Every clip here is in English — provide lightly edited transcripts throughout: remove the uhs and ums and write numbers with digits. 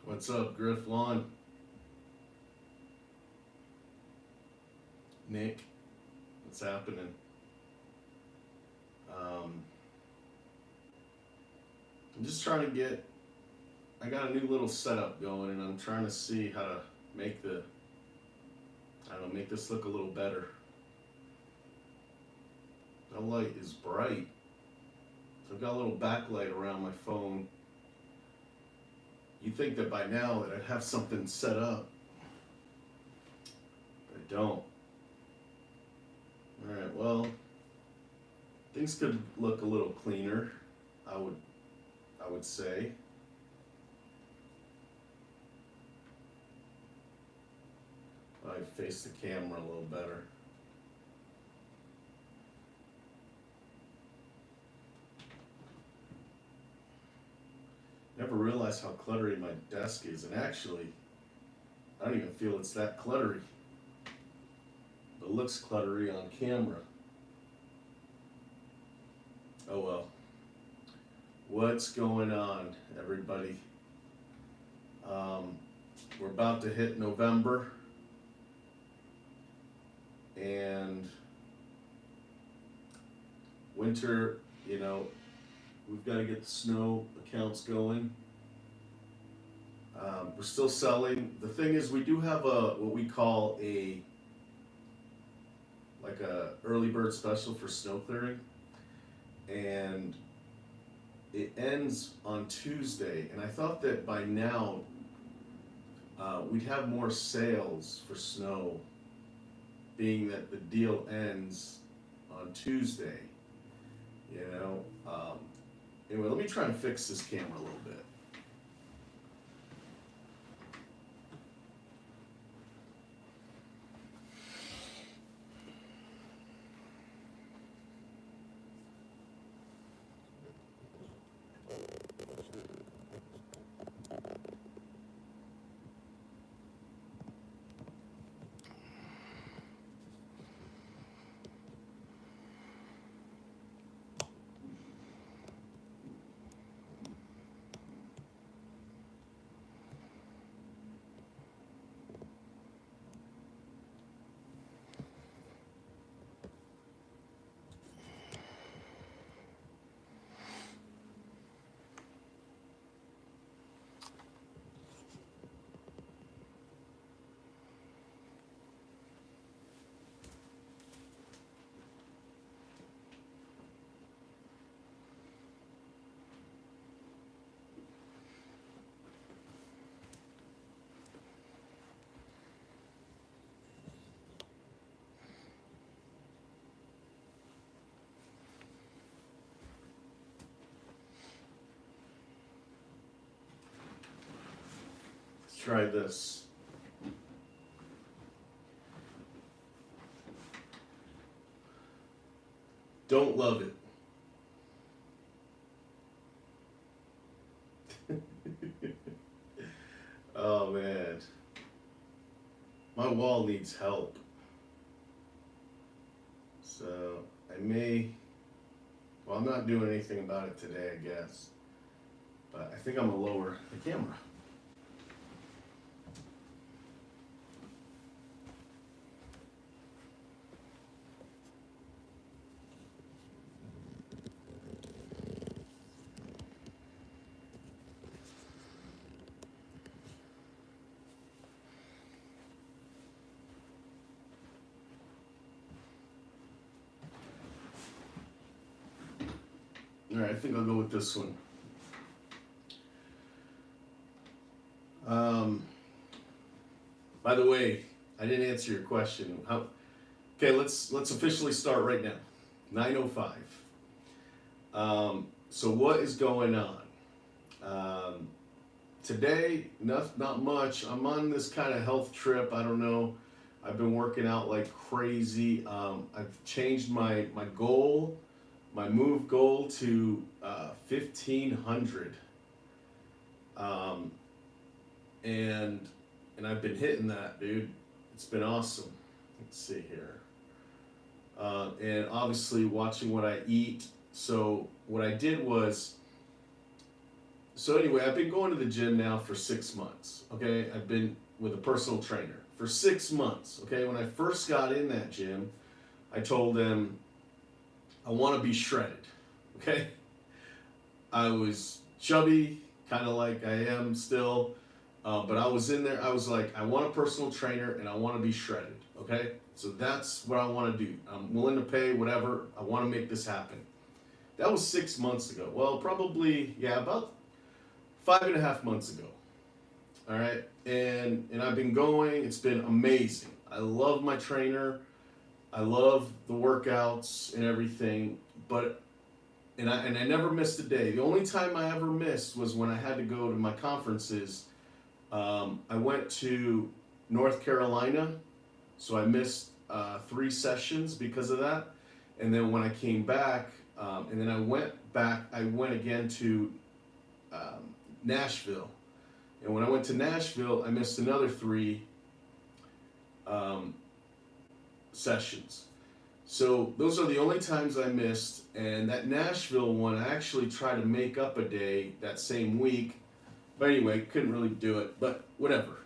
What's up, Griff Lawn? Nick, what's happening? Um, I'm just trying to I got a new little setup going and I'm trying to see how to make make this look a little better. The light is bright. So I've got a little backlight around my phone. You'd think that by now that I'd have something set up, but I don't. Alright, well, things could look a little cleaner, I would say. I face the camera a little better. Never realized how cluttery my desk is, and actually, I don't even feel it's that cluttery. It looks cluttery on camera. Oh well. What's going on, everybody? We're about to hit November, and winter, we've got to get the snow accounts going. We're still selling. The thing is, we do have what we call a early bird special for snow clearing, and it ends on Tuesday. And I thought that by now we'd have more sales for snow, being that the deal ends on Tuesday. Anyway, let me try and fix this camera a little bit. Try this. Don't love it. Oh man. My wall needs help. So I'm not doing anything about it today, I guess. But I think I'm gonna lower the camera. All right, I think I'll go with this one. By the way, I didn't answer your question. Okay, let's officially start right now. 9:05. So what is going on? Today, not much. I'm on this kind of health trip. I don't know. I've been working out like crazy. I've changed my goal. My move goal to 1,500, and I've been hitting that, dude. It's been awesome. Let's see here, and obviously watching what I eat. So what I did was So anyway, I've been going to the gym now for 6 months. Okay, I've been with a personal trainer for 6 months. Okay, when I first got in that gym, I told them I want to be shredded. Okay, I was chubby, kind of like I am still, but I was in there. I was like, I want a personal trainer and I want to be shredded. Okay, so that's what I want to do. I'm willing to pay whatever. I want to make this happen. That was 6 months ago. Well, probably, yeah, about 5.5 months ago. All right, and I've been going. It's been amazing. I love my trainer. I love the workouts and everything. But I never missed a day. The only time I ever missed was when I had to go to my conferences. I went to North Carolina, so I missed 3 sessions because of that. And then when I came back, and then I went again to Nashville. And when I went to Nashville, I missed another 3 sessions. So those are the only times I missed. And that Nashville one, I actually tried to make up a day that same week. But anyway, couldn't really do it. But whatever.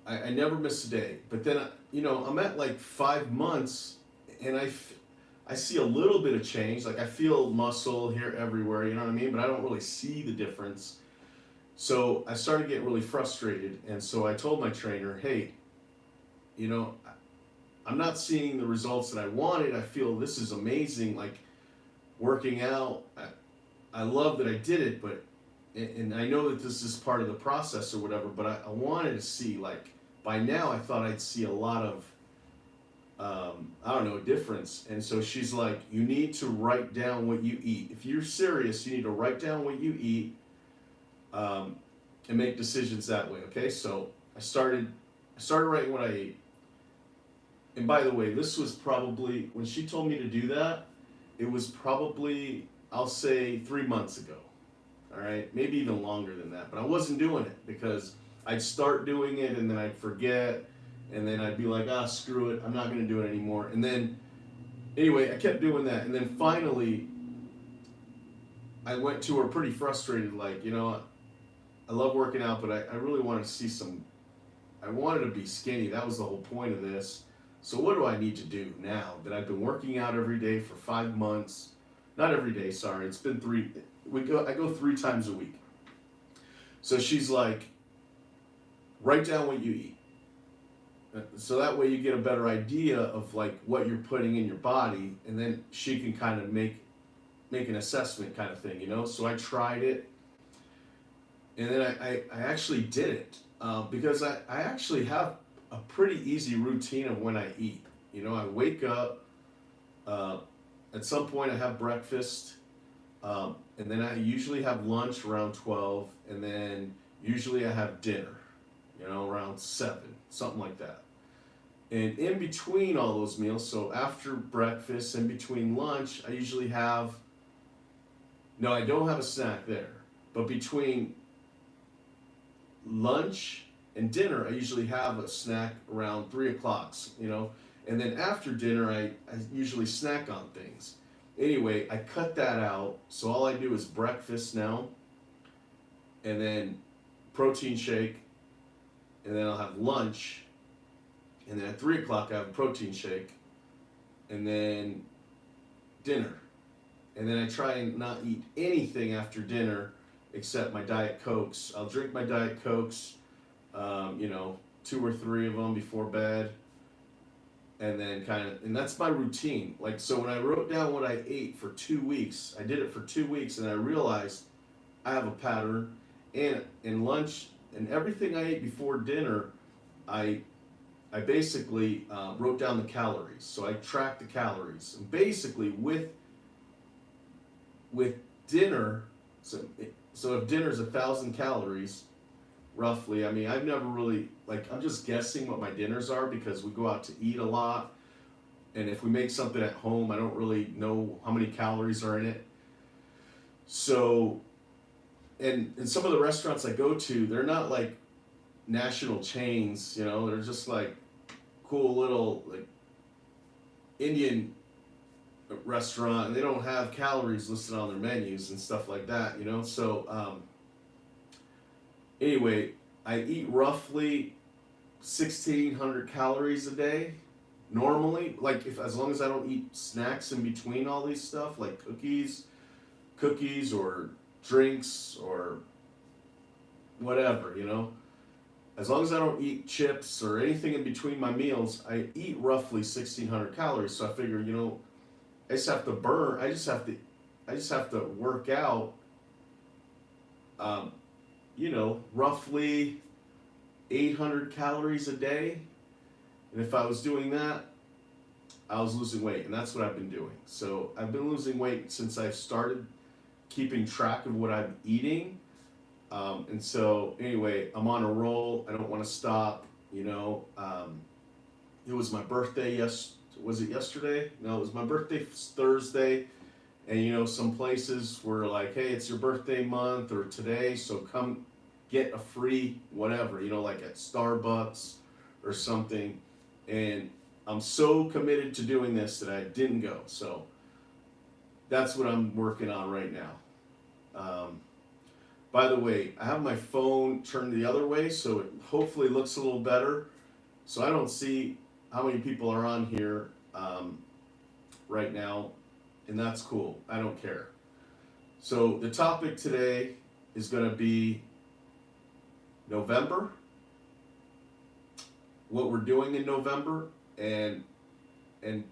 I never missed a day. But then, I'm at like 5 months, and I see a little bit of change. Like I feel muscle here everywhere, you know what I mean? But I don't really see the difference. So I started getting really frustrated. And so I told my trainer, hey, I'm not seeing the results that I wanted. I feel this is amazing. Like working out, I love that I did it, but, and I know that this is part of the process or whatever, but I wanted to see, like, by now I thought I'd see a lot of, difference. And so she's like, you need to write down what you eat. If you're serious, you need to write down what you eat, and make decisions that way. Okay. So I started writing what I ate. And by the way, this was probably, when she told me to do that, it was probably, I'll say 3 months ago. All right. Maybe even longer than that, but I wasn't doing it because I'd start doing it and then I'd forget. And then I'd be like, screw it. I'm not going to do it anymore. And then, anyway, I kept doing that. And then finally, I went to her pretty frustrated, like, I love working out, but I really wanted to see I wanted to be skinny. That was the whole point of this. So what do I need to do now that I've been working out every day for 5 months? Not every day, sorry. It's been 3. I go 3 times a week. So she's like, write down what you eat. So that way you get a better idea of like what you're putting in your body, and then she can kind of make an assessment kind of thing, So I tried it, and then I actually did it because I actually have a pretty easy routine of when I eat. I wake up, at some point I have breakfast, and then I usually have lunch around 12, and then usually I have dinner, around 7, something like that. And in between all those meals, so after breakfast, in between lunch, I usually have, no, I don't have a snack there, but between lunch and dinner, I usually have a snack around 3 o'clock, and then after dinner, I usually snack on things. Anyway, I cut that out, so all I do is breakfast now, and then protein shake, and then I'll have lunch, and then at 3 o'clock I have a protein shake, and then dinner. And then I try and not eat anything after dinner except my Diet Cokes. I'll drink my Diet Cokes, 2 or 3 of them before bed, and then and that's my routine. Like, so when I wrote down what I ate for 2 weeks, I did it for 2 weeks, and I realized I have a pattern, and in lunch and everything I ate before dinner, I basically wrote down the calories. So I tracked the calories. And basically with dinner, so if dinner's 1,000 calories, roughly, I mean, I've never really, I'm just guessing what my dinners are because we go out to eat a lot. And if we make something at home, I don't really know how many calories are in it. So, and some of the restaurants I go to, they're not like national chains, they're just like cool little like Indian restaurant and they don't have calories listed on their menus and stuff like that, you know? So, anyway, I eat roughly 1,600 calories a day normally. Like, if as long as I don't eat snacks in between all these stuff, like cookies or drinks or whatever, you know? As long as I don't eat chips or anything in between my meals, I eat roughly 1,600 calories. So I figure, you know, I just have to work out, you know, roughly 800 calories a day. And if I was doing that, I was losing weight, and that's what I've been doing. So I've been losing weight since I've started keeping track of what I'm eating. And so anyway, I'm on a roll. I don't want to stop, you know. It was my birthday, was it yesterday? No, it was my birthday Thursday. And you know, some places were like, hey, it's your birthday month or today, so come get a free whatever, you know, like at Starbucks or something. And I'm so committed to doing this that I didn't go. So that's what I'm working on right now. By the way, I have my phone turned the other way, so it hopefully looks a little better. So I don't see how many people are on here right now, and that's cool. I don't care. So the topic today is going to be November, what we're doing in November, and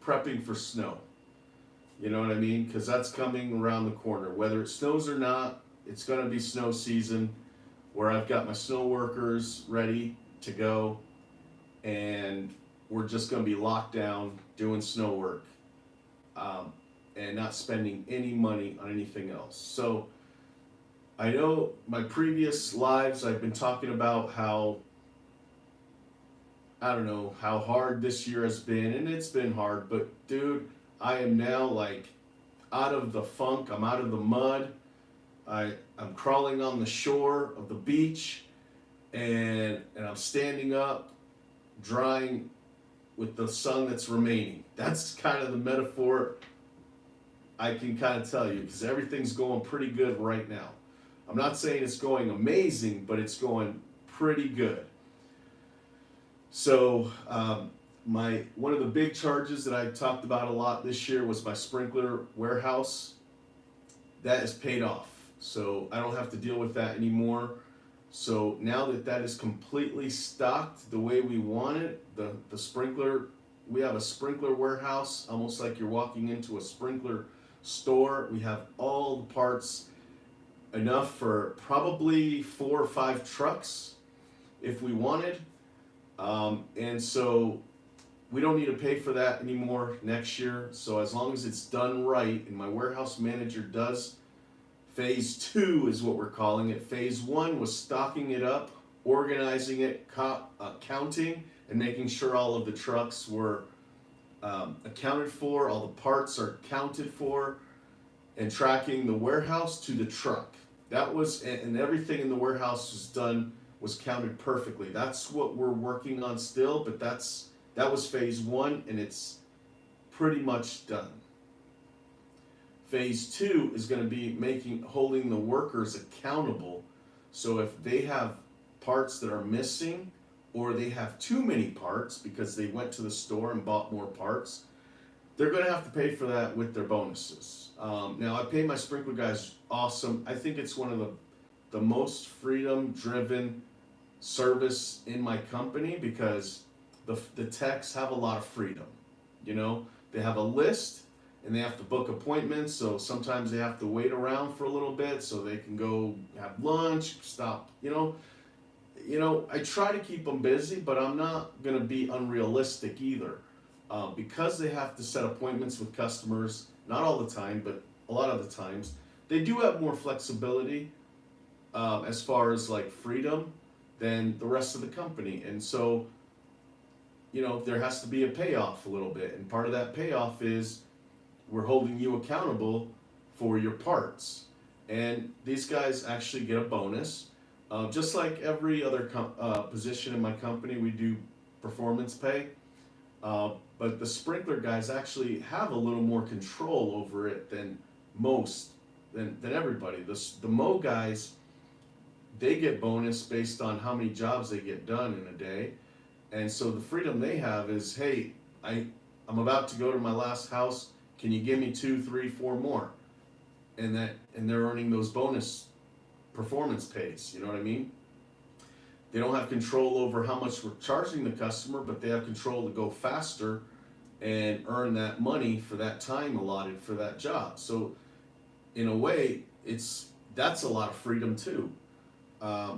prepping for snow. You know what I mean? Because that's coming around the corner. Whether it snows or not, it's going to be snow season, where I've got my snow workers ready to go, and we're just going to be locked down doing snow work and not spending any money on anything else. So I know my previous lives I've been talking about how, I don't know, how hard this year has been, and it's been hard, but dude, I am now like out of the funk, I'm out of the mud. I'm crawling on the shore of the beach, and I'm standing up, drying with the sun that's remaining. That's kind of the metaphor I can kind of tell you, because everything's going pretty good right now. I'm not saying it's going amazing, but it's going pretty good. So one of the big charges that I talked about a lot this year was my sprinkler warehouse. That is paid off. So I don't have to deal with that anymore. So now that is completely stocked the way we want it, the sprinkler, we have a sprinkler warehouse, almost like you're walking into a sprinkler store. We have all the parts, enough for probably 4 or 5 trucks if we wanted. And so we don't need to pay for that anymore next year. So as long as it's done right, and my warehouse manager does, phase 2 is what we're calling it. Phase 1 was stocking it up, organizing it, counting, and making sure all of the trucks were accounted for, all the parts are accounted for, and tracking the warehouse to the truck. That was, and everything in the warehouse was counted perfectly. That's what we're working on still, but that was phase 1, and it's pretty much done. Phase 2 is going to be holding the workers accountable. So if they have parts that are missing, or they have too many parts because they went to the store and bought more parts, they're going to have to pay for that with their bonuses. Now, I pay my sprinkler guys awesome. I think it's one of the most freedom-driven service in my company, because the techs have a lot of freedom. You know, they have a list, and they have to book appointments, so sometimes they have to wait around for a little bit so they can go have lunch, stop, you know, I try to keep them busy, but I'm not going to be unrealistic either. Because they have to set appointments with customers, not all the time, but a lot of the times, they do have more flexibility as far as like freedom than the rest of the company. And so, you know, there has to be a payoff a little bit. And part of that payoff is we're holding you accountable for your parts. And these guys actually get a bonus. Just like every other position in my company, we do performance pay. But the sprinkler guys actually have a little more control over it than most, than everybody. The mow guys, they get bonus based on how many jobs they get done in a day. And so the freedom they have is, hey, I'm about to go to my last house. Can you give me 2, 3, 4 more? And they're earning those bonus performance pays. You know what I mean? They don't have control over how much we're charging the customer, but they have control to go faster and earn that money for that time allotted for that job. So in a way, that's a lot of freedom too.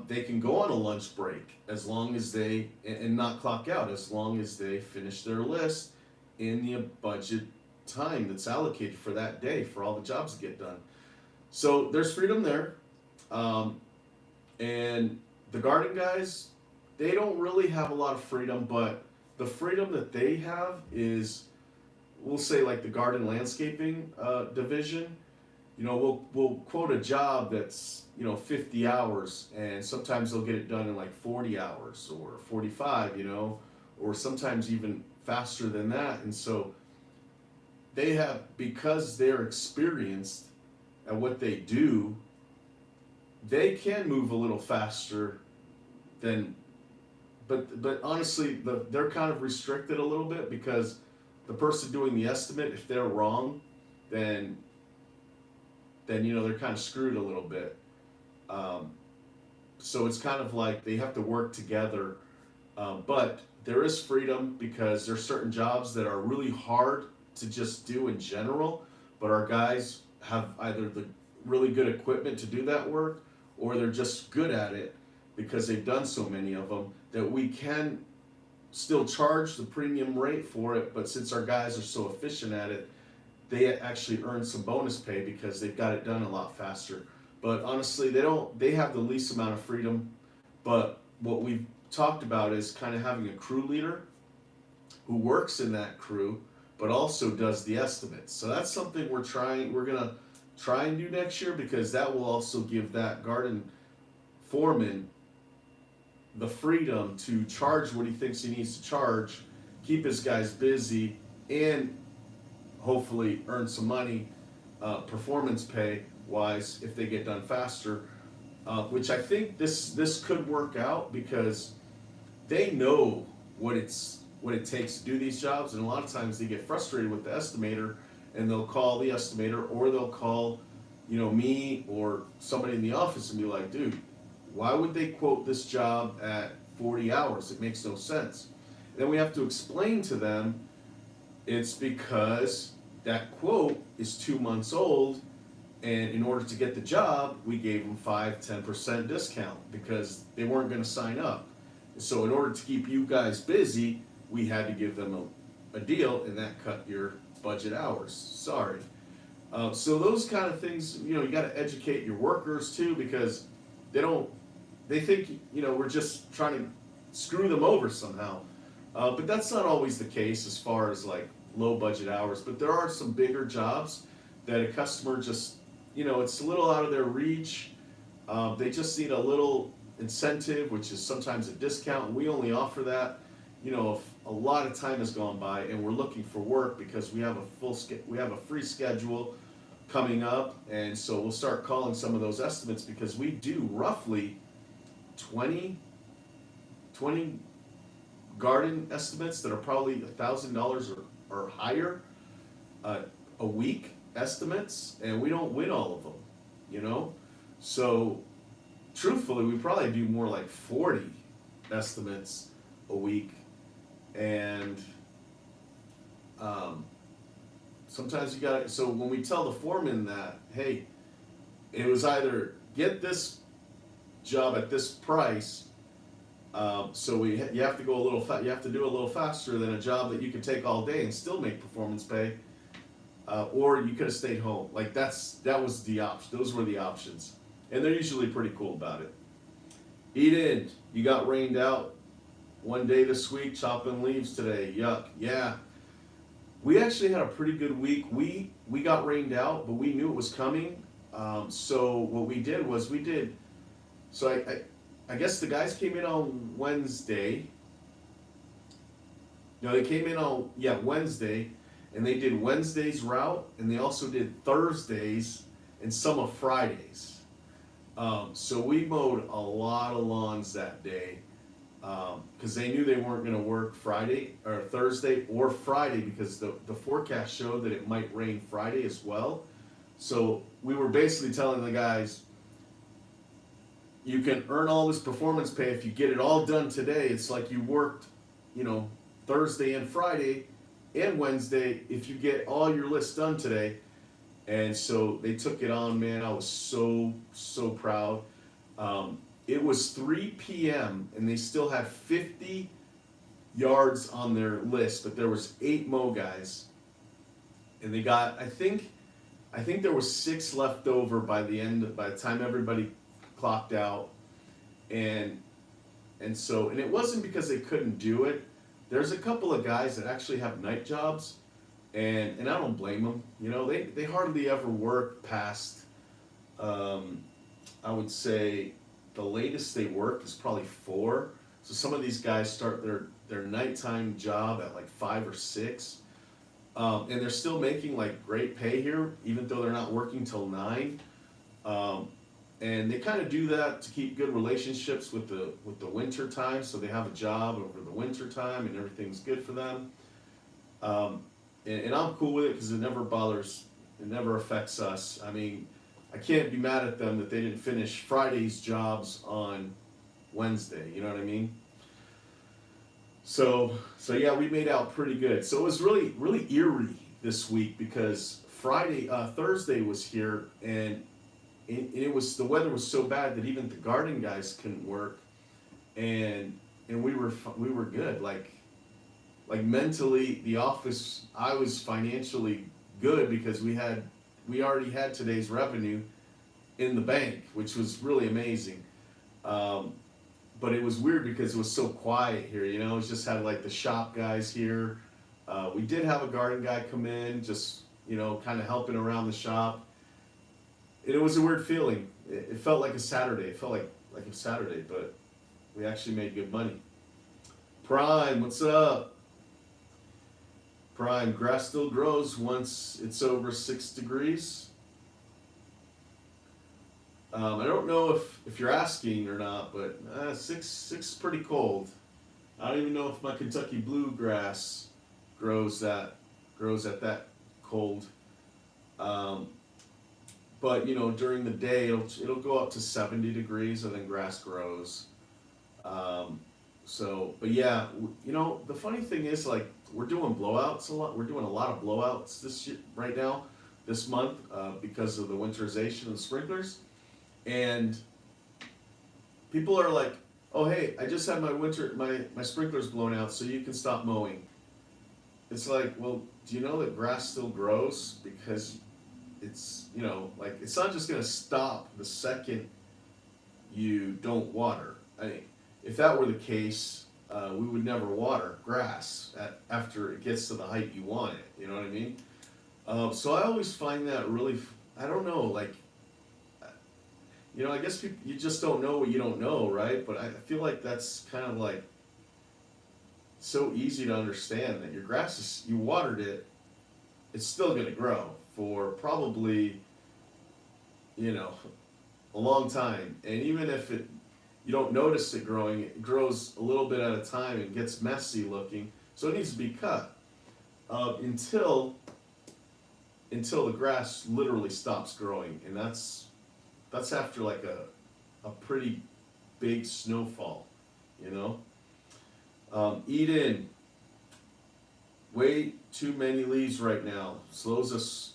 They can go on a lunch break as long as and not clock out, as long as they finish their list in the budget time that's allocated for that day for all the jobs to get done. So there's freedom there. And the garden guys, they don't really have a lot of freedom, but the freedom that they have is, we'll say like the garden landscaping division, we'll quote a job that's, 50 hours, and sometimes they'll get it done in like 40 hours or 45, or sometimes even faster than that. And so they have, because they're experienced at what they do, they can move a little faster than, but honestly, they're kind of restricted a little bit, because the person doing the estimate, if they're wrong, then they're kind of screwed a little bit. So it's kind of like they have to work together, but there is freedom, because there's certain jobs that are really hard to just do in general, but our guys have either the really good equipment to do that work, or they're just good at it because they've done so many of them, that we can still charge the premium rate for it. But since our guys are so efficient at it, they actually earn some bonus pay because they've got it done a lot faster. But honestly, they have the least amount of freedom. But what we've talked about is kind of having a crew leader who works in that crew, but also does the estimates. So that's something we're gonna try and do next year, because that will also give that garden foreman the freedom to charge what he thinks he needs to charge, keep his guys busy, and hopefully earn some money, performance pay wise, if they get done faster, which I think this could work out, because they know what it takes to do these jobs. And a lot of times they get frustrated with the estimator, and they'll call the estimator, or they'll call me or somebody in the office and be like, dude, why would they quote this job at 40 hours? It makes no sense. And then we have to explain to them it's because that quote is 2 months old, and in order to get the job, we gave them 5-10% discount because they weren't going to sign up. So in order to keep you guys busy, we had to give them a deal, and that cut your budget hours. Sorry. So those kind of things, you got to educate your workers too, because they think, we're just trying to screw them over somehow. But that's not always the case as far as like low budget hours. But there are some bigger jobs that a customer just, it's a little out of their reach. They just need a little incentive, which is sometimes a discount. And we only offer that, if a lot of time has gone by and we're looking for work, because we have a free schedule coming up. And so we'll start calling some of those estimates, because we do roughly 20 garden estimates that are probably $1,000 or higher a week estimates, and we don't win all of them, So truthfully, we probably do more like 40 estimates a week, and sometimes you got. So when we tell the foreman that, hey, it was either get this job at this price, so you have to go you have to do a little faster than a job that you can take all day and still make performance pay, or you could have stayed home. Like that was the option. Those were the options, and they're usually pretty cool about it. Eden, you got rained out one day this week, chopping leaves today. Yuck. Yeah. We actually had a pretty good week. We got rained out, but we knew it was coming. So what we did was I guess the guys came in on Wednesday, No, they came in on Wednesday, and they did Wednesday's route, and they also did Thursdays and some of Fridays. So we mowed a lot of lawns that day because they knew they weren't going to work Friday or Thursday or Friday because the forecast showed that it might rain Friday as well. So we were basically telling the guys, you can earn all this performance pay if you get it all done today. It's like you worked, Thursday and Friday and Wednesday if you get all your lists done today. And so they took it on, man. I was so proud. It was 3 p.m. and they still had 50 yards on their list, but there was 8 mow guys. And they got, I think there was 6 left over by the time everybody clocked out. And it wasn't because they couldn't do it. There's a couple of guys that actually have night jobs, and I don't blame them. They hardly ever work past, I would say the latest they work is probably 4. So some of these guys start their nighttime job at like 5 or 6. And they're still making like great pay here, even though they're not working till 9. And they kind of do that to keep good relationships with the winter time, so they have a job over the winter time and everything's good for them. And I'm cool with it because it never affects us. I mean, I can't be mad at them that they didn't finish Friday's jobs on Wednesday. You know what I mean? So yeah, we made out pretty good. So it was really, really eerie this week because Thursday was here, and the weather was so bad that even the garden guys couldn't work, and we were good. Like mentally, the office, I was financially good because we already had today's revenue in the bank, which was really amazing. But it was weird because it was so quiet here, It was just had like the shop guys here. We did have a garden guy come in, just, kind of helping around the shop. It was a weird feeling. It felt like a Saturday. It felt like a Saturday, but we actually made good money. Prime, what's up? Prime, grass still grows once it's over 6 degrees. I don't know if you're asking or not, but 6 is pretty cold. I don't even know if my Kentucky bluegrass grows at that cold. But during the day it'll go up to 70 degrees and then grass grows. But yeah, the funny thing is, like, we're doing blowouts a lot. We're doing a lot of blowouts this month, because of the winterization of the sprinklers. And people are like, oh hey, I just had my sprinklers blown out, so you can stop mowing. It's like, well, do you know that grass still grows? Because it's, it's not just going to stop the second you don't water. I mean, if that were the case, we would never water grass after it gets to the height you want it. You know what I mean? So I always find that really, I don't know, like, I guess you just don't know what you don't know, right? But I feel like that's kind of like so easy to understand that your grass you watered it, it's still going to grow for probably, a long time. And even if you don't notice it growing, it grows a little bit at a time and gets messy looking. So it needs to be cut until the grass literally stops growing. And that's after like a pretty big snowfall, Eden, way too many leaves right now. Slows us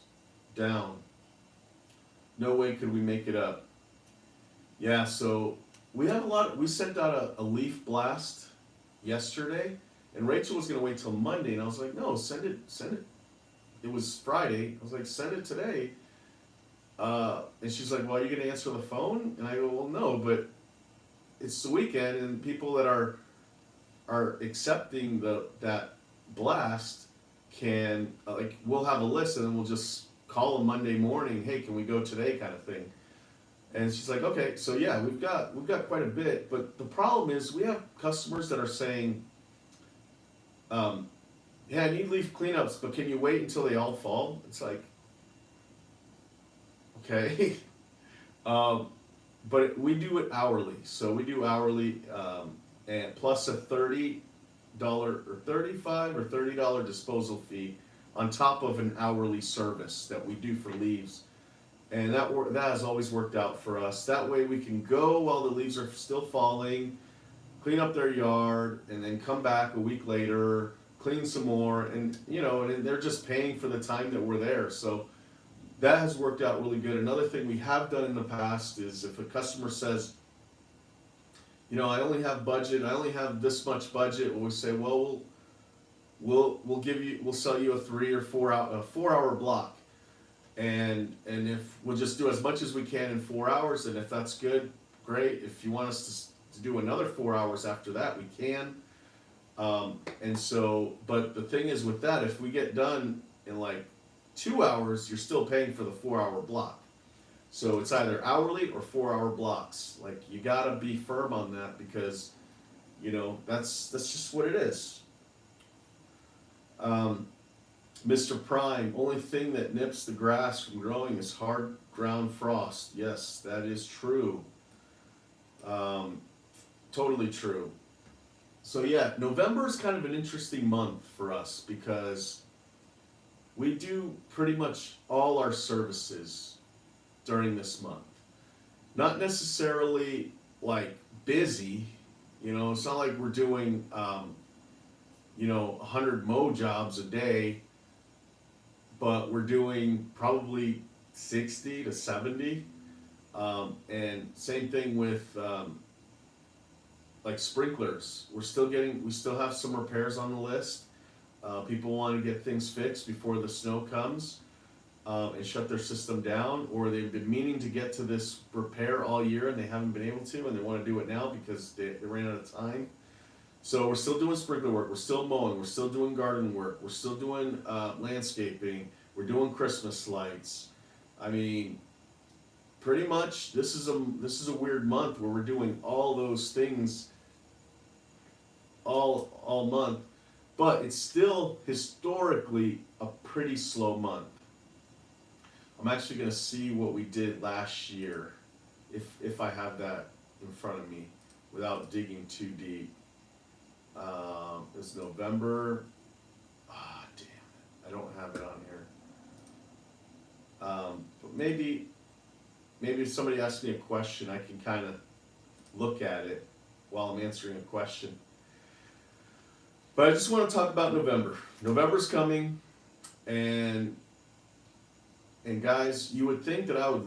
down. No way could we make it up. Yeah, so we sent out a leaf blast yesterday, and Rachel was going to wait till Monday, and I was like, no, send it. It was Friday. I was like, send it today. And she's like, well, are you going to answer the phone? And I go, well, no, but it's the weekend, and people that are accepting that blast can, we'll have a list, and then we'll just call them Monday morning, hey, can we go today, kind of thing. And she's like, okay, so yeah, we've got quite a bit, but the problem is we have customers that are saying, yeah, I need leaf cleanups, but can you wait until they all fall? It's like, okay. um, but we do it hourly, so we do hourly, and plus a $30 or 35 or $30 disposal fee on top of an hourly service that we do for leaves. And that has always worked out for us. That way we can go while the leaves are still falling, clean up their yard, and then come back a week later, clean some more, and and they're just paying for the time that we're there. So that has worked out really good. Another thing we have done in the past is if a customer says, I only have budget, I only have this much budget, we say, well, we'll sell you a 3 or 4 hour block. And if we'll just do as much as we can in 4 hours, and if that's good, great. If you want us to do another 4 hours after that, we can. But the thing is with that, if we get done in like 2 hours, you're still paying for the 4 hour block. So it's either hourly or 4 hour blocks. Like, you gotta be firm on that because, that's just what it is. Mr. Prime, only thing that nips the grass from growing is hard ground frost. Yes, that is true. Totally true. So yeah, November is kind of an interesting month for us because we do pretty much all our services during this month. Not necessarily like busy, it's not like we're doing 100 mow jobs a day, but we're doing probably 60 to 70. And same thing with like sprinklers. We still have some repairs on the list. People want to get things fixed before the snow comes and shut their system down, or they've been meaning to get to this repair all year and they haven't been able to, and they want to do it now because they ran out of time. So we're still doing sprinkler work, we're still mowing, we're still doing garden work, we're still doing landscaping, we're doing Christmas lights. I mean, pretty much this is a weird month where we're doing all those things all month, but it's still historically a pretty slow month. I'm actually going to see what we did last year, if I have that in front of me without digging too deep. It's November. Damn it, I don't have it on here. But maybe if somebody asks me a question, I can kind of look at it while I'm answering a question. But I just want to talk about November. November's coming, and guys, you would think that I'm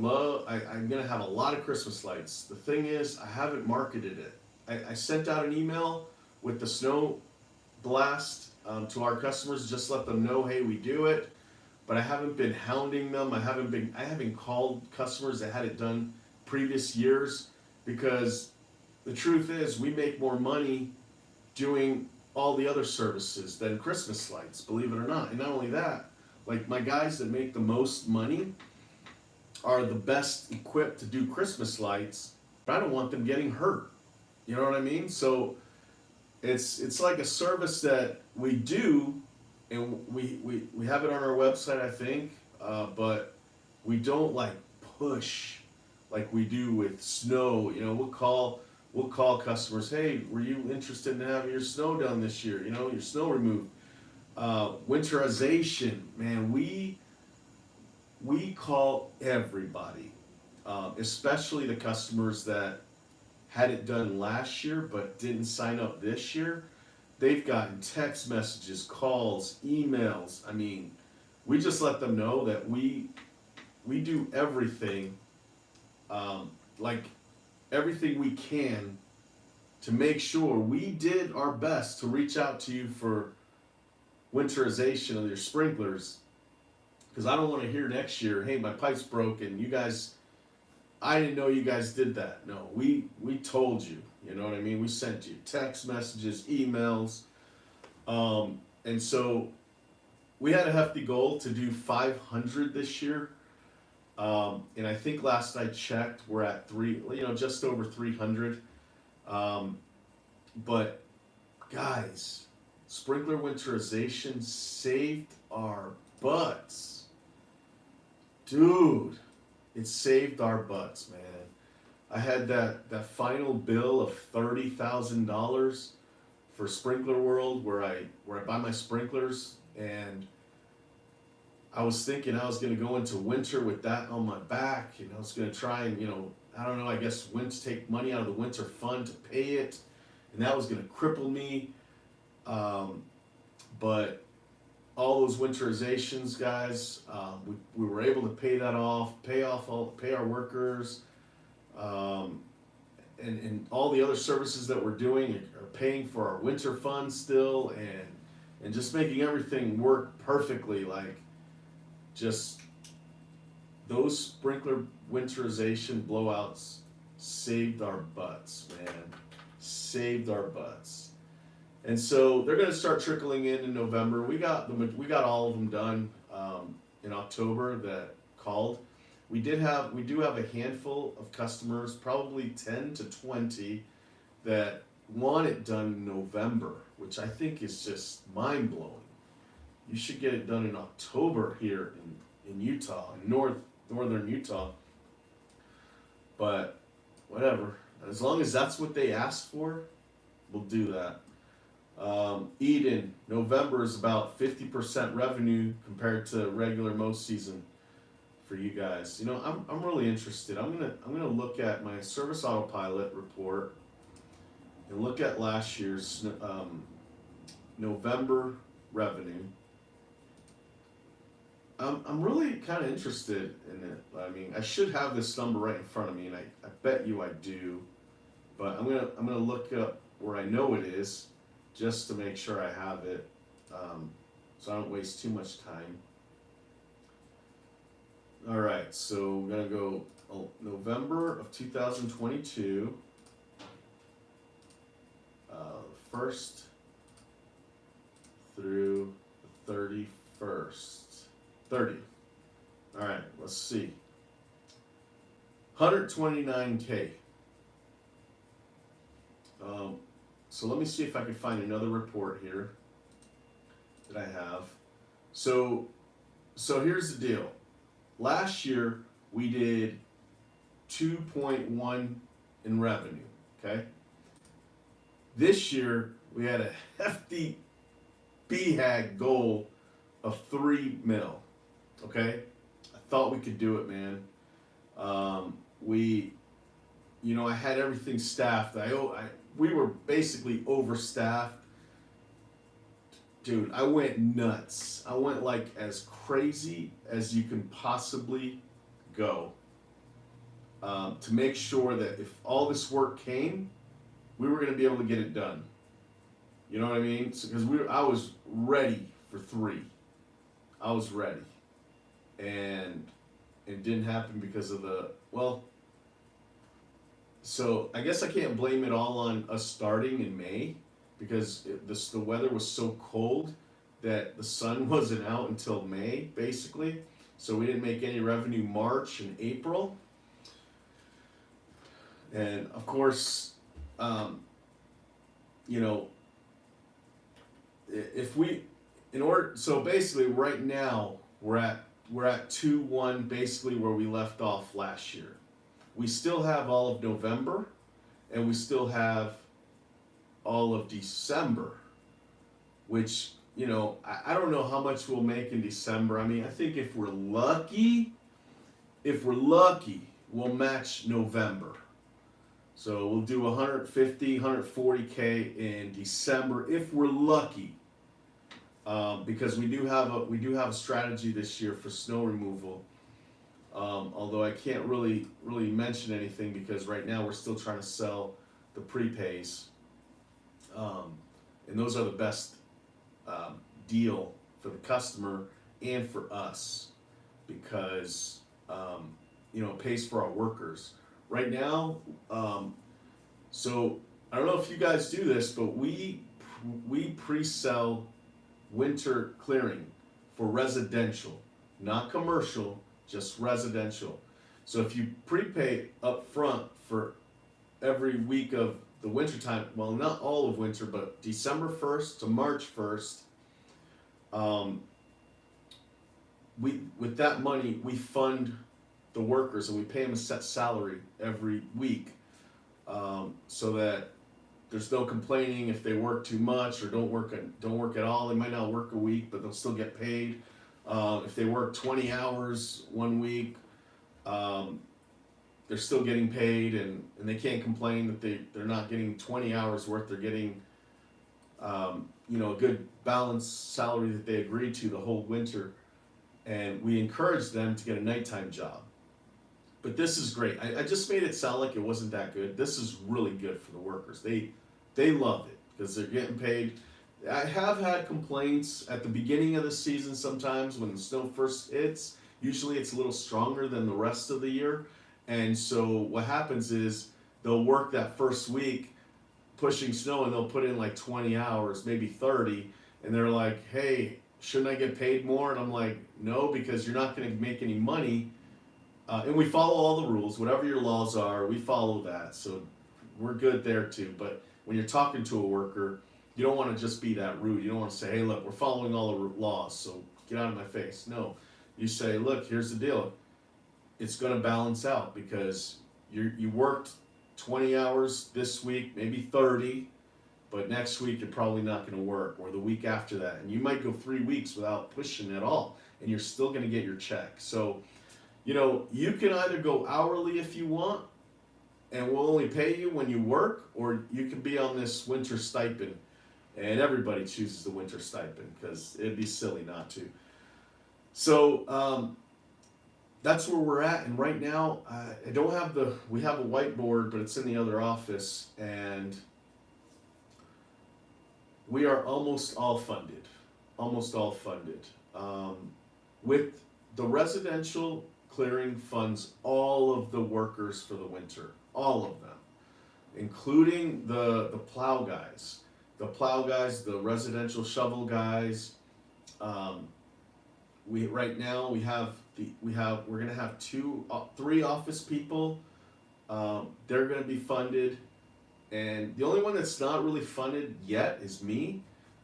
going to have a lot of Christmas lights. The thing is, I haven't marketed it. I sent out an email with the snow blast to our customers, just let them know, hey, we do it. But I haven't been hounding them. I haven't called customers that had it done previous years, because the truth is we make more money doing all the other services than Christmas lights, believe it or not. And not only that, like, my guys that make the most money are the best equipped to do Christmas lights, but I don't want them getting hurt. You know what I mean? So it's like a service that we do, and we have it on our website, I think, but we don't like push like we do with snow. We'll call customers, hey, were you interested in having your snow done this year? Your snow removed. Winterization, man, we call everybody, especially the customers that had it done last year but didn't sign up this year. They've gotten text messages, calls, emails. I mean, we just let them know that we do everything, like everything we can to make sure we did our best to reach out to you for winterization of your sprinklers. Because I don't want to hear next year, hey, my pipe's broken, I didn't know you guys did that. No, we told you, you know what I mean? We sent you text messages, emails. And so we had a hefty goal to do 500 this year. And I think last I checked, we're at just over 300. But guys, sprinkler winterization saved our butts. Dude, it saved our butts, man. I had that final bill of $30,000 for Sprinkler World where I buy my sprinklers, and I was thinking I was going to go into winter with that on my back, and I was going to try and, I don't know, I guess take money out of the winter fund to pay it, and that was going to cripple me. But all those winterizations, guys, we were able to pay that off, pay our workers, and all the other services that we're doing are paying for our winter fund still, and just making everything work perfectly. Like, just those sprinkler winterization blowouts saved our butts, man. Saved our butts. And so they're going to start trickling in November. We got all of them done in October that called. We do have a handful of customers, probably 10 to 20, that want it done in November, which I think is just mind blowing. You should get it done in October here in Utah, in northern Utah. But whatever, as long as that's what they asked for, we'll do that. Eden, November is about 50% revenue compared to regular most season for you guys. I'm really interested. I'm gonna look at my service autopilot report and look at last year's November revenue. I'm really kind of interested in it. I mean, I should have this number right in front of me, and I bet you I do, but I'm gonna look up where I know it is, just to make sure I have it, so I don't waste too much time. All right, so we're gonna go November of 2022, 1st through the 31st. 30. All right, let's see. 129K. So let me see if I can find another report here that I have. So here's the deal. Last year we did 2.1 in revenue, okay? This year we had a hefty BHAG goal of 3 mil, okay? I thought we could do it, man. I had everything staffed. We were basically overstaffed. Dude, I went nuts. I went like as crazy as you can possibly go, to make sure that if all this work came, we were going to be able to get it done. You know what I mean? Because I was ready for 3. I was ready. And it didn't happen because of so I guess I can't blame it all on us starting in May, because the weather was so cold that the sun wasn't out until May, basically. So we didn't make any revenue March and April. And of course, so basically right now we're at 2.1, basically where we left off last year. We still have all of November, and we still have all of December, which, I don't know how much we'll make in December. I mean, I think if we're lucky, we'll match November. So we'll do 150, 140K in December if we're lucky, because we do have a strategy this year for snow removal. Although I can't really mention anything because right now we're still trying to sell the prepays, and those are the best deal for the customer and for us, because it pays for our workers. Right now, so I don't know if you guys do this, but we pre-sell winter clearing for residential, not commercial, just residential. So if you prepay up front for every week of the winter time, well, not all of winter, but December 1st to March 1st, with that money, we fund the workers and we pay them a set salary every week, so that there's no complaining if they work too much or don't work at all. They might not work a week, but they'll still get paid. If they work 20 hours one week, they're still getting paid, and they can't complain that they're not getting 20 hours worth. They're getting a good balanced salary that they agreed to the whole winter. And we encourage them to get a nighttime job. But this is great. I just made it sound like it wasn't that good. This is really good for the workers. They love it because they're getting paid. I have had complaints at the beginning of the season sometimes when the snow first hits. Usually it's a little stronger than the rest of the year. And so what happens is they'll work that first week pushing snow and they'll put in like 20 hours, maybe 30. And they're like, hey, shouldn't I get paid more? And I'm like, no, because you're not going to make any money. And we follow all the rules. Whatever your laws are, we follow that. So we're good there too. But when you're talking to a worker, you don't want to just be that rude. You don't want to say, hey, look, we're following all the laws, so get out of my face. No. You say, look, here's the deal. It's going to balance out because you worked 20 hours this week, maybe 30, but next week you're probably not going to work, or the week after that. And you might go 3 weeks without pushing at all, and you're still going to get your check. So, you can either go hourly if you want, and we'll only pay you when you work, or you can be on this winter stipend. And everybody chooses the winter stipend because it'd be silly not to. So that's where we're at. And right now, I don't have we have a whiteboard, but it's in the other office. And we are almost all funded. With the residential clearing funds all of the workers for the winter, all of them, including the plow guys. The residential shovel guys. We're gonna have 3 office people. They're gonna be funded, and the only one that's not really funded yet is me.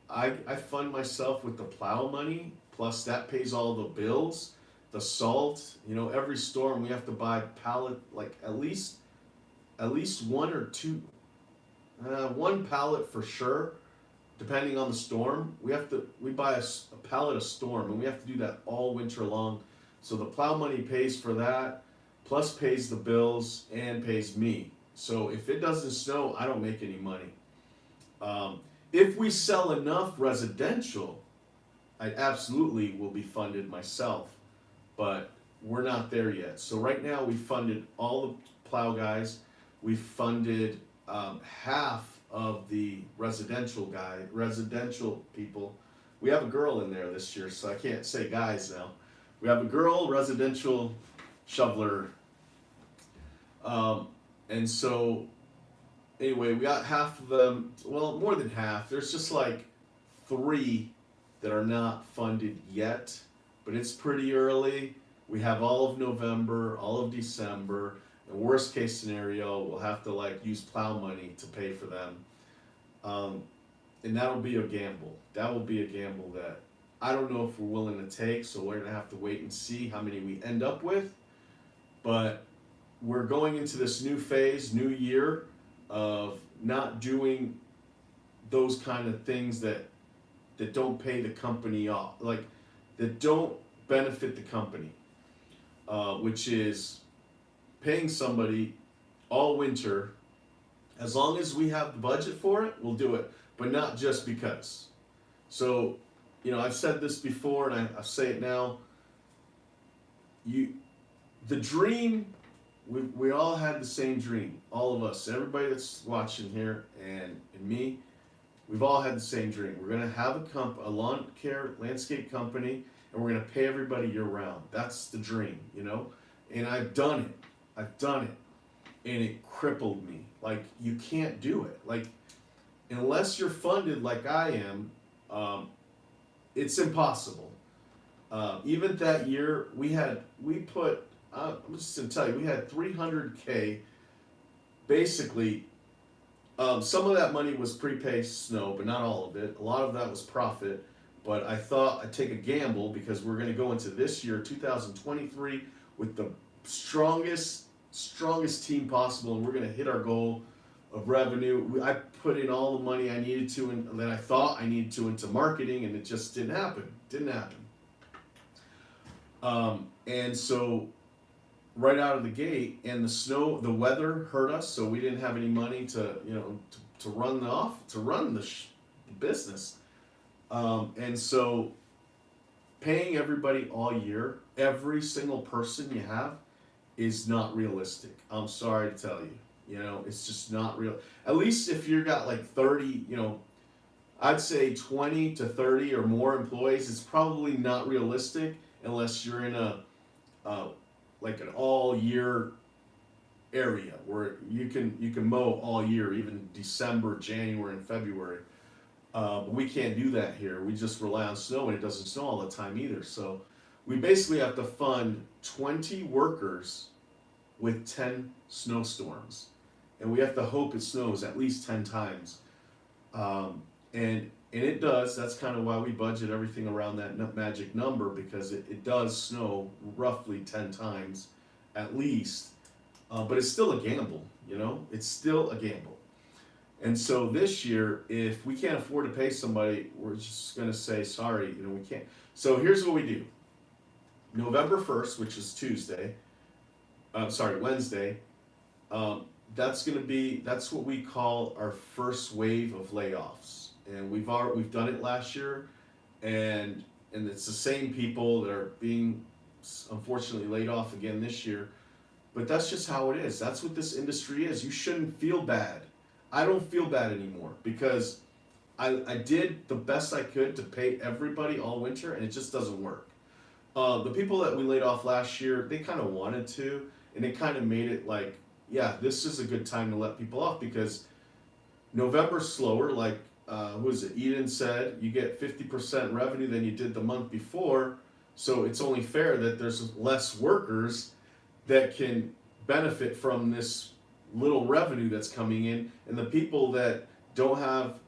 I fund myself with the plow money, plus that pays all the bills, the salt. Every storm we have to buy pallet, like at least 1 or 2. 1 pallet for sure, depending on the storm. We buy a pallet a storm, and we have to do that all winter long. So the plow money pays for that, plus pays the bills and pays me. So if it doesn't snow, I don't make any money. If we sell enough residential, I absolutely will be funded myself, but we're not there yet. So right now we funded all the plow guys. We funded half of the residential people. We have a girl in there this year, so I can't say guys now. We have a girl residential shoveler. And so anyway, we got half of them, well, more than half. There's just like 3 that are not funded yet, but it's pretty early. We have all of November, all of December. The worst case scenario, we'll have to use plow money to pay for them. And that'll be a gamble. That will be a gamble that I don't know if we're willing to take, so we're gonna have to wait and see how many we end up with. But we're going into this new phase, new year, of not doing those kind of things that don't pay the company off, that don't benefit the company, which is paying somebody all winter. As long as we have the budget for it, we'll do it, but not just because. So, I've said this before, and I say it now. The dream, we all had the same dream. All of us, everybody that's watching here, and me, we've all had the same dream. We're gonna have a lawn care landscape company, and we're gonna pay everybody year round. That's the dream, And I've done it, and it crippled me. You can't do it. Unless you're funded like I am, it's impossible. Even that year, I'm just gonna tell you, we had $300K basically Some of that money was prepay snow, but not all of it. A lot of that was profit. But I thought I'd take a gamble because we're going to go into this year, 2023, with the strongest team possible, and we're going to hit our goal of revenue. I put in all the money I needed to, and that I thought I needed to, into marketing, and it just didn't happen. And so right out of the gate, and the weather hurt us, so we didn't have any money to run the business. And so paying everybody all year, every single person you have, is not realistic. I'm sorry to tell you. It's just not real. At least if you've got like 30, I'd say 20 to 30 or more employees, it's probably not realistic unless you're in like an all year area where you can mow all year, even December, January, and February. But we can't do that here. We just rely on snow, and it doesn't snow all the time either. So we basically have to fund 20 workers with 10 snowstorms. And we have to hope it snows at least 10 times. And it does. That's kind of why we budget everything around that magic number, because it does snow roughly 10 times at least. But it's still a gamble, It's still a gamble. And so this year, if we can't afford to pay somebody, we're just going to say, sorry, we can't. So here's what we do. November 1st, which is Wednesday, that's what we call our first wave of layoffs. And we've done it last year, and it's the same people that are being unfortunately laid off again this year. But that's just how it is. That's what this industry is. You shouldn't feel bad. I don't feel bad anymore because I did the best I could to pay everybody all winter, and it just doesn't work. The people that we laid off last year, they kind of wanted to, and they kind of made it like, yeah, this is a good time to let people off because November's slower. Like, Eden said, you get 50% revenue than you did the month before, so it's only fair that there's less workers that can benefit from this little revenue that's coming in, and the people that don't have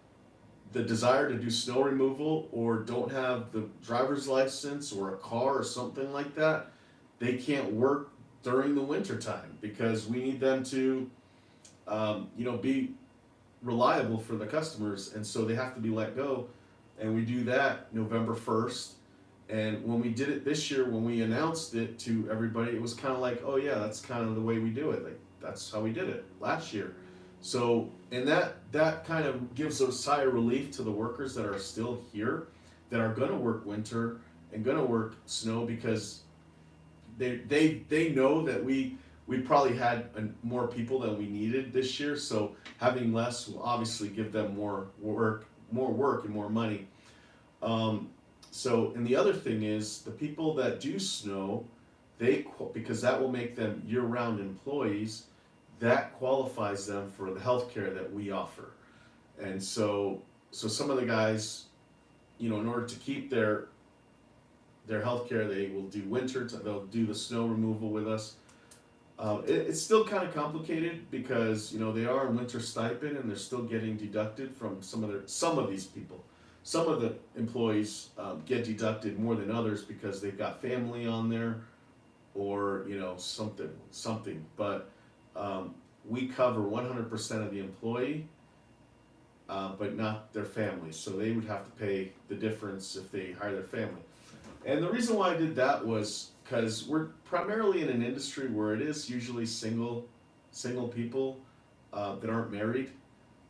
the desire to do snow removal or don't have the driver's license or a car or something like that, they can't work during the winter time because we need them to be reliable for the customers, and so they have to be let go. And we do that November 1st. And when we did it this year, when we announced it to everybody, it was kind of like, oh yeah, that's kind of the way we do it. Like, that's how we did it last year. So, and that kind of gives a sigh of relief to the workers that are still here, that are going to work winter and going to work snow, because they know that we probably had more people than we needed this year. So having less will obviously give them more work and more money. And the other thing is, the people that do snow, because that will make them year-round employees, that qualifies them for the health care that we offer. And so some of the guys, in order to keep their health care, they will do they'll do the snow removal with us. It's still kind of complicated because, they are on winter stipend and they're still getting deducted from some of these people. Some of the employees get deducted more than others because they've got family on there or, something. But we cover 100% of the employee, but not their family. So they would have to pay the difference if they hire their family. And the reason why I did that was because we're primarily in an industry where it is usually single people that aren't married